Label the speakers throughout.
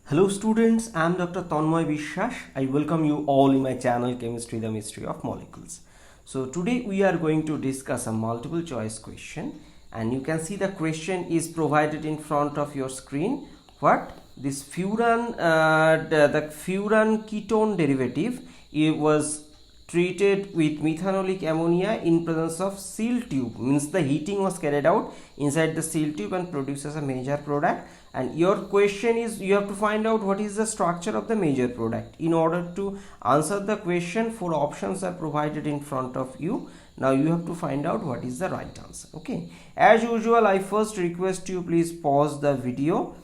Speaker 1: Hello students, I am Dr. Tanmoy Bishwas. I welcome you all in my channel Chemistry, the Mystery of Molecules. So today we are going to discuss a multiple choice question, and you can see the question is provided in front of your screen. What? This furan, the furan ketone derivative, it was treated with methanolic ammonia in presence of seal tube, means the heating was carried out inside the seal tube and produces a major product. And your question is, you have to find out what is the structure of the major product. In order to answer the question, 4 options are provided in front of you. Now you have to find out what is the right answer. Okay, as usual, I first request you, please pause the video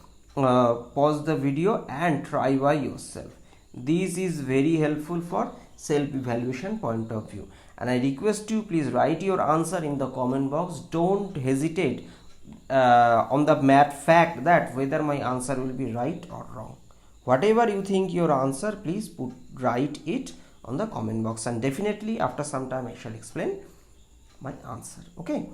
Speaker 1: and try by yourself. This is very helpful for self-evaluation point of view, and I request you, please write your answer in the comment box. Don't hesitate on the matter fact that whether my answer will be right or wrong. Whatever you think your answer, please write it on the comment box, and definitely after some time I shall explain my answer. Okay,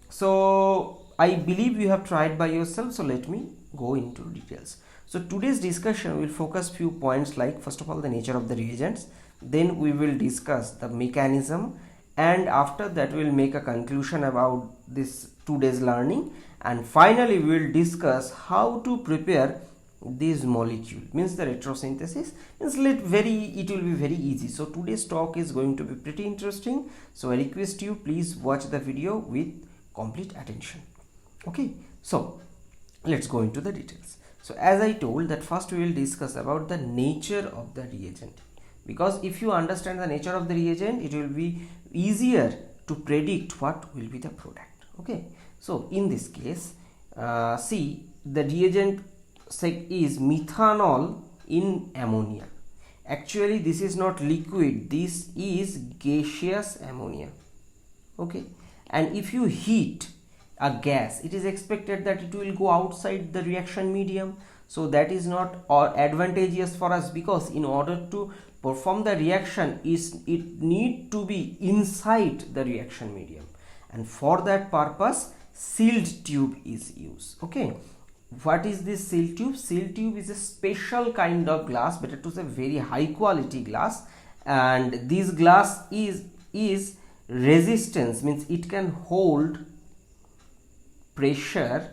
Speaker 1: so I believe you have tried by yourself, so let me go into details. So today's discussion will focus few points, like first of all the nature of the reagents, then we will discuss the mechanism, and after that we will make a conclusion about this today's learning, and finally we will discuss how to prepare this molecule, means the retrosynthesis. Means it will be very easy. So today's talk is going to be pretty interesting, so I request you, please watch the video with complete attention. Okay, so let's go into the details. So as I told that first we will discuss about the nature of the reagent, because if you understand the nature of the reagent, it will be easier to predict what will be the product. Okay, so in this case, see, the reagent is methanol in ammonia. Actually this is not liquid, this is gaseous ammonia. Okay, and if you heat a gas, it is expected that it will go outside the reaction medium. So that is not advantageous for us, because in order to perform the reaction, it need to be inside the reaction medium, and for that purpose sealed tube is used. Okay, what is this sealed tube? Sealed tube is a special kind of glass, better to say very high quality glass, and this glass is resistance, means it can hold pressure,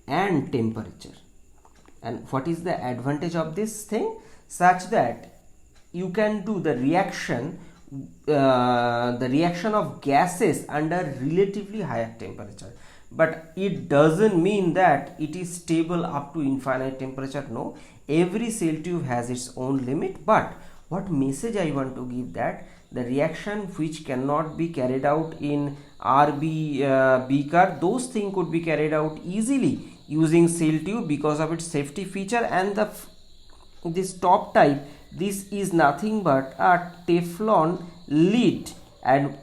Speaker 1: and temperature. And what is the advantage of this thing? Such that you can do the reaction of gases under relatively higher temperature, but it doesn't mean that it is stable up to infinite temperature. No, every cell tube has its own limit. But what message I want to give, that the reaction which cannot be carried out in RB beaker, those things could be carried out easily using seal tube because of its safety feature. And this top type, this is nothing but a Teflon lid, and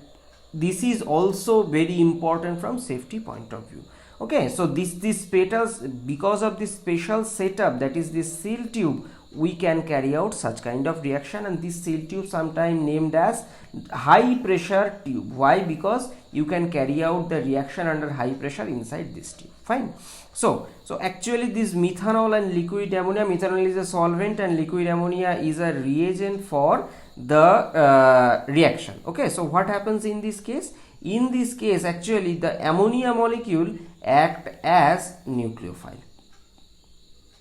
Speaker 1: this is also very important from safety point of view. Okay, so these petals, because of this special setup, that is this seal tube, we can carry out such kind of reaction. And this seal tube sometimes named as high pressure tube. Why? Because you can carry out the reaction under high pressure inside this tube. Fine. So actually this methanol and liquid ammonia, methanol is a solvent and liquid ammonia is a reagent for the reaction. Okay, so what happens in this case? In this case, actually the ammonia molecule act as nucleophile.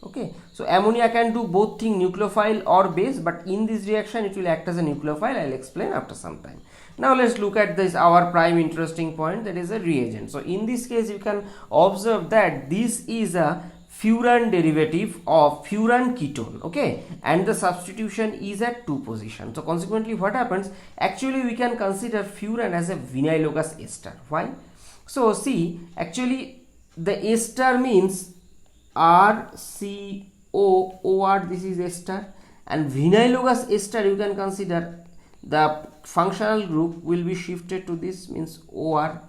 Speaker 1: Okay, so ammonia can do both thing, nucleophile or base, but in this reaction it will act as a nucleophile. I'll explain after some time. Now let's look at this, our prime interesting point, that is a reagent. So in this case you can observe that this is a furan derivative of furan ketone. Okay, and the substitution is at 2 positions. So consequently what happens? Actually we can consider furan as a vinylogous ester. Why? So see, actually the ester means RCOOR, this is ester, and vinylogous ester you can consider the functional group will be shifted to this, means OR.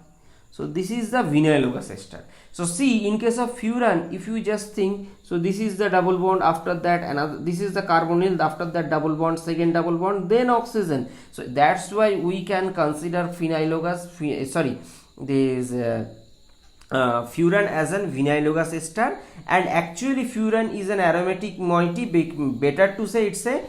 Speaker 1: So this is the vinylogous ester. So see, in case of furan, if you just think, so this is the double bond, after that another, this is the carbonyl, after that double bond, second double bond, then oxygen. So that's why we can consider vinylogous, furan as an vinylogous ester, and actually furan is an aromatic moiety. Better to say it's a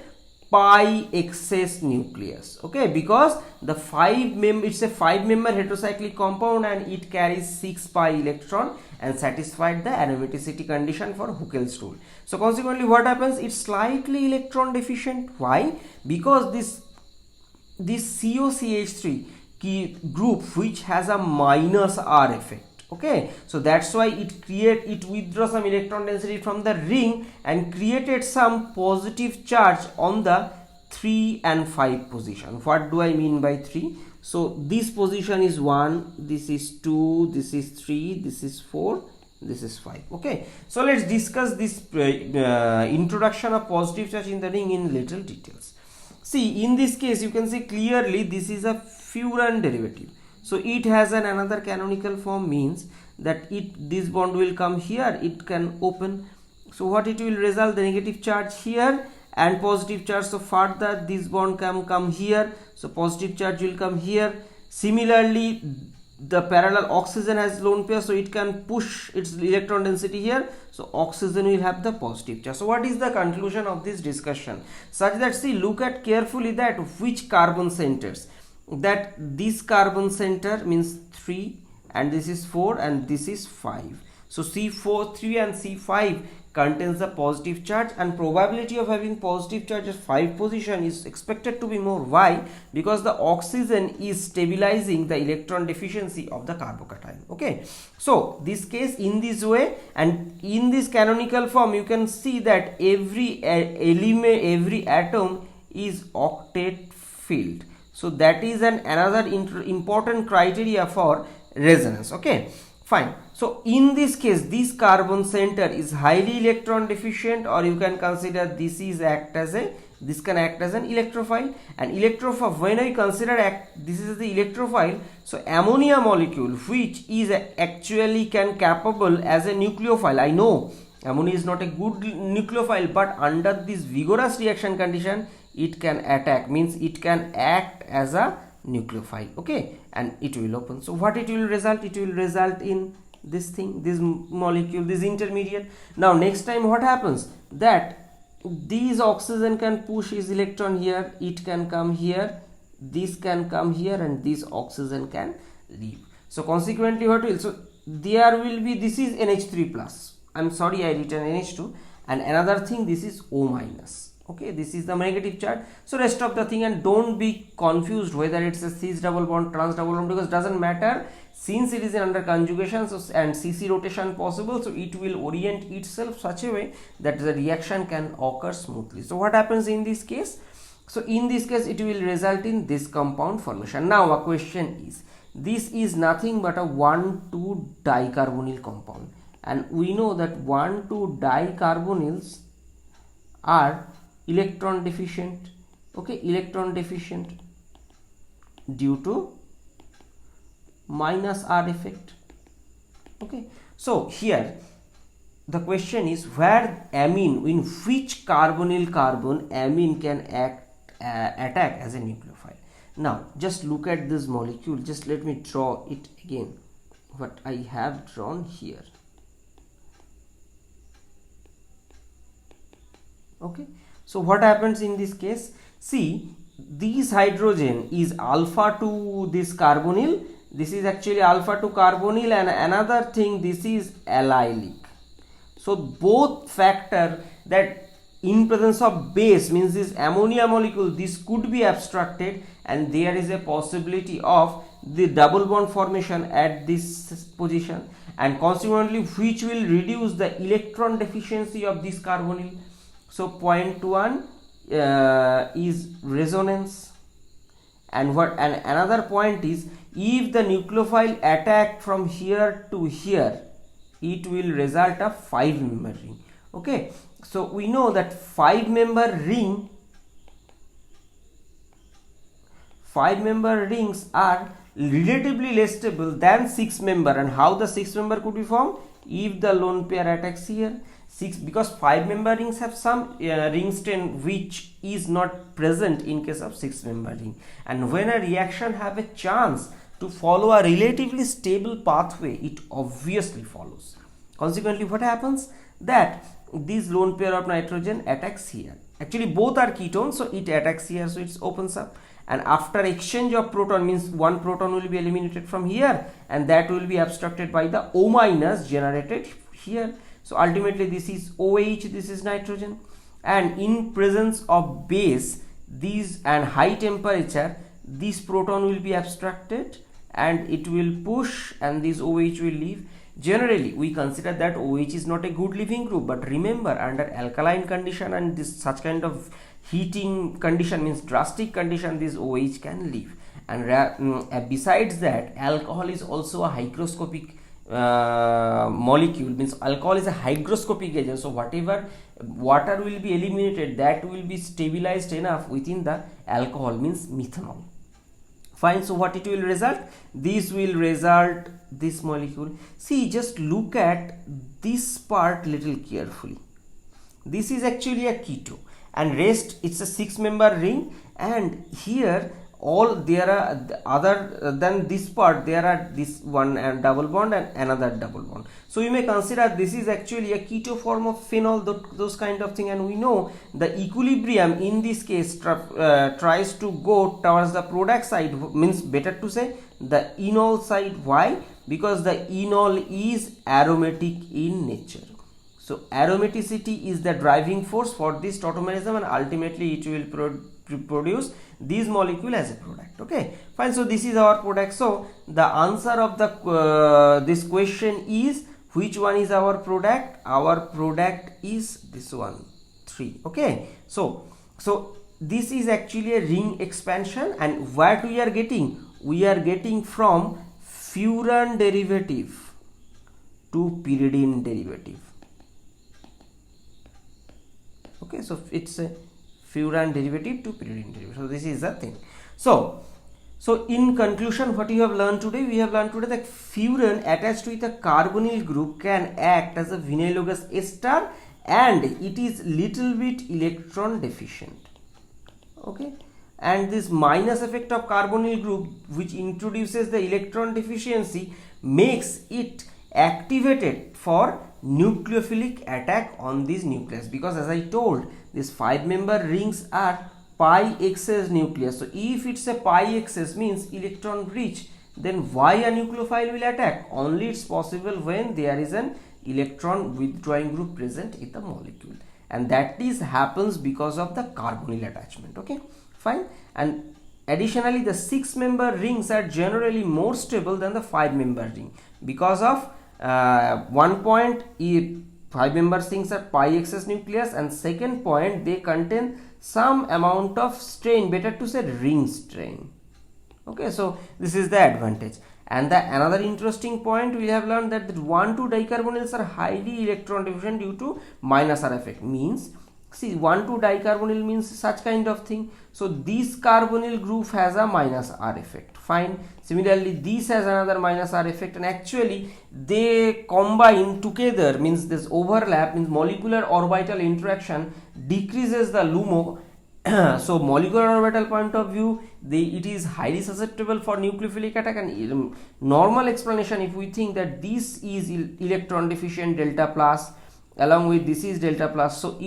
Speaker 1: pi excess nucleus, okay, because the it's a 5-member heterocyclic compound and it carries 6 pi electron and satisfied the aromaticity condition for Huckel's rule. So consequently what happens, it's slightly electron deficient. Why? Because this COCH3 key group which has a minus R effect, okay, so that's why it withdraws some electron density from the ring and created some positive charge on the 3 and 5 position. What do I mean by 3? So this position is 1, this is 2, this is 3, this is 4, this is 5, okay. So let's discuss this introduction of positive charge in the ring in little details. See, in this case you can see clearly this is a furan derivative. So it has another canonical form, means that this bond will come here, it can open. So what it will result, the negative charge here and positive charge. So further this bond can come here, so positive charge will come here. Similarly the parallel oxygen has lone pair, so it can push its electron density here, so oxygen will have the positive charge. So what is the conclusion of this discussion? Such that, see, look at carefully that which carbon centers, that this carbon center means 3 and this is 4 and this is 5. So C4 3 and C5 contains the positive charge, and probability of having positive charge at 5 position is expected to be more. Why? Because the oxygen is stabilizing the electron deficiency of the carbocation, okay. So this case in this way, and in this canonical form you can see that every element, every atom is octet filled. So that is another important criteria for resonance, okay, fine. So in this case this carbon center is highly electron deficient, or you can consider this can act as an electrophile. And electrophile, when I consider this is the electrophile, so ammonia molecule which is actually capable as a nucleophile. I know ammonia is not a good nucleophile, but under this vigorous reaction condition it can attack, means it can act as a nucleophile, okay, and it will open. So what it will result? It will result in this thing, this molecule, this intermediate. Now next time what happens, that these oxygen can push his electron here, it can come here, this can come here, and this oxygen can leave. So consequently what will, so there will be, this is NH3 plus, I'm sorry I written NH2, and another thing, this is O minus, okay, this is the negative charge. So rest of the thing, and don't be confused whether it's a cis double bond, trans double bond, because doesn't matter, since it is under conjugation, so and CC rotation possible, so it will orient itself such a way that the reaction can occur smoothly. So what happens in this case? So in this case it will result in this compound formation. Now a question is, this is nothing but a 1,2 dicarbonyl compound, and we know that 1,2 dicarbonyls are electron deficient, okay, electron deficient due to minus R effect, okay. So here the question is, where amine, in which carbonyl carbon amine can attack as a nucleophile. Now just look at this molecule, just let me draw it again, what I have drawn here, okay. So what happens in this case? See, this hydrogen is alpha to this carbonyl, this is actually alpha to carbonyl, and another thing, this is allylic. So both factor that in presence of base, means this ammonia molecule, this could be abstracted, and there is a possibility of the double bond formation at this position, and consequently which will reduce the electron deficiency of this carbonyl. So point 1 is resonance, and another point is, if the nucleophile attack from here to here, it will result a 5-member ring, okay. So we know that 5-member rings are relatively less stable than 6-member. And how the 6-member could be formed? If the lone pair attacks here, because 5-member rings have some ring strain which is not present in case of 6-member ring, and when a reaction have a chance to follow a relatively stable pathway, it obviously follows. Consequently, what happens? That this lone pair of nitrogen attacks here. Actually, both are ketones, so it attacks here, so it opens up. And after exchange of proton, means one proton will be eliminated from here, and that will be abstracted by the O minus generated here. So ultimately, this is OH, this is nitrogen, and in presence of base, these and high temperature, this proton will be abstracted and it will push, and this OH will leave. Generally, we consider that OH is not a good leaving group, but remember, under alkaline condition and this such kind of heating condition, means drastic condition, this OH can leave. And besides that, alcohol is also a hygroscopic molecule, means alcohol is a hygroscopic agent, so whatever water will be eliminated, that will be stabilized enough within the alcohol, means methanol. Fine. So what it will result? This will result this molecule. See, just look at this part little carefully. This is actually a keto, and rest, it's a 6-member ring, and here all there are other than this part, there are this one and double bond and another double bond. So you may consider this is actually a keto form of phenol, those kind of thing. And we know the equilibrium in this case tries to go towards the product side, means better to say the enol side. Why? Because the enol is aromatic in nature. So aromaticity is the driving force for this tautomerism, and ultimately it will produce this molecule as a product. Okay, fine. So this is our product. So the answer of the this question is, which one is our product? Our product is this one, 3. Okay, so this is actually a ring expansion, and what we are getting? We are getting from furan derivative to pyridine derivative. Okay, so it's a furan derivative to pyridine derivative. So this is the thing. So in conclusion, what you have learned today? We have learned today that furan attached with a carbonyl group can act as a vinylogous ester, and it is little bit electron deficient. Okay, and this minus effect of carbonyl group, which introduces the electron deficiency, makes it activated for nucleophilic attack on this nucleus, because as I told, these 5-member rings are pi excess nucleus. So if it's a pi excess, means electron rich, then why a nucleophile will attack? Only it's possible when there is an electron withdrawing group present in the molecule, and that is happens because of the carbonyl attachment. Okay, fine. And additionally, the 6-member rings are generally more stable than the 5-member ring because of one point, 5-member rings are pi excess nucleus, and second point, they contain some amount of strain, better to say ring strain. Okay, so this is the advantage. And the another interesting point, we have learned that the 1,2 dicarbonyls are highly electron deficient due to minus R effect. Means, see, 1,2 dicarbonyl means such kind of thing. So this carbonyl group has a minus R effect. Fine. Similarly, this has another minus R effect, and actually they combine together, means this overlap, means molecular orbital interaction decreases the LUMO. So molecular orbital point of view, it is highly susceptible for nucleophilic attack, and normal explanation, if we think that this is electron deficient delta plus, along with this is delta plus, so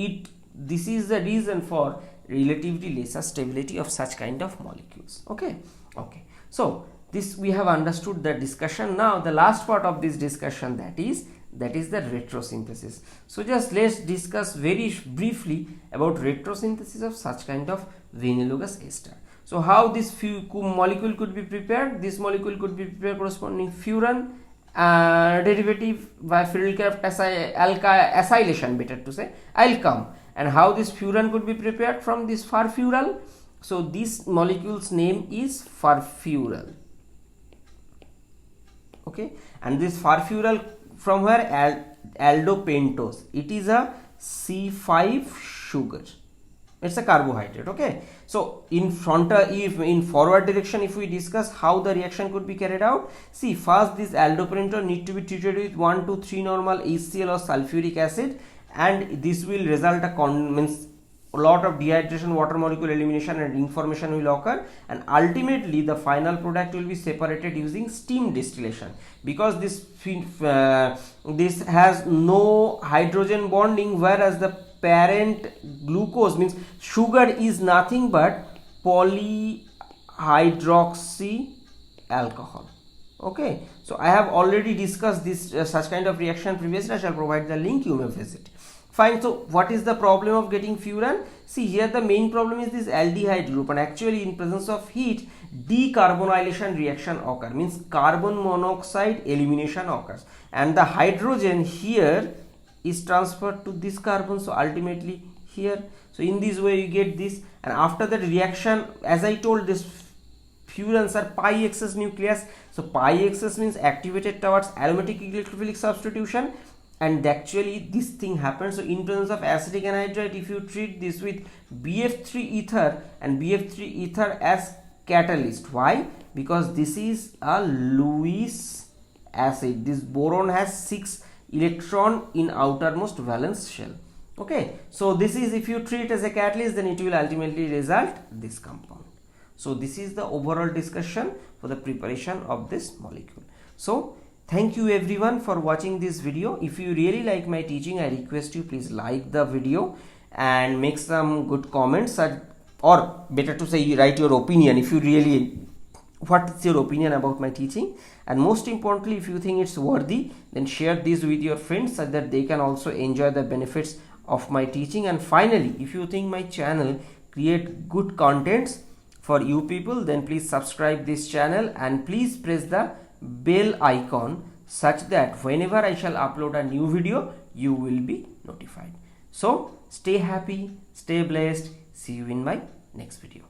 Speaker 1: this is the reason for relatively lesser stability of such kind of molecules. Okay, so this we have understood the discussion. Now the last part of this discussion, that is the retrosynthesis. So just let's discuss very briefly about retrosynthesis of such kind of vinylogous ester. So how this molecule could be prepared? This molecule could be prepared corresponding furan derivative by Friedel-Crafts acylation, better to say. I'll come. And how this furan could be prepared from this furfural? So this molecule's name is furfural. Okay, and this furfural from where? Aldopentose. It is a C5 sugar. It's a carbohydrate. Okay, so in forward direction, if we discuss how the reaction could be carried out, see, first this aldopentose need to be treated with 1 to 3 normal HCl or sulfuric acid, and this will result a lot of dehydration, water molecule elimination and reformation will occur, and ultimately the final product will be separated using steam distillation. Because this has no hydrogen bonding, whereas the parent glucose, means sugar, is nothing but polyhydroxy alcohol. Okay, so I have already discussed this such kind of reaction previously. I shall provide the link, you may visit. Fine. So what is the problem of getting furan? See, here the main problem is this aldehyde group, and actually in presence of heat, decarbonylation reaction occurs, means carbon monoxide elimination occurs, and the hydrogen here is transferred to this carbon, so ultimately here, so in this way you get this. And after that reaction, as I told, this furans are pi excess nucleus, so pi excess means activated towards aromatic electrophilic substitution, and actually this thing happens. So in presence of acetic anhydride, if you treat this with BF3 ether and BF3 ether as catalyst, why? Because this is a Lewis acid, this boron has 6 electron in outermost valence shell. Okay, so this is, if you treat as a catalyst, then it will ultimately result this compound. So this is the overall discussion for the preparation of this molecule. So thank you everyone for watching this video. If you really like my teaching, I request you please like the video and make some good comments, or better to say, write your opinion. If you really, what is your opinion about my teaching, and most importantly, if you think it's worthy, then share this with your friends so that they can also enjoy the benefits of my teaching. And finally, if you think my channel create good contents for you people, then please subscribe this channel and please press the bell icon such that whenever I shall upload a new video, you will be notified. So stay happy, stay blessed. See you in my next video.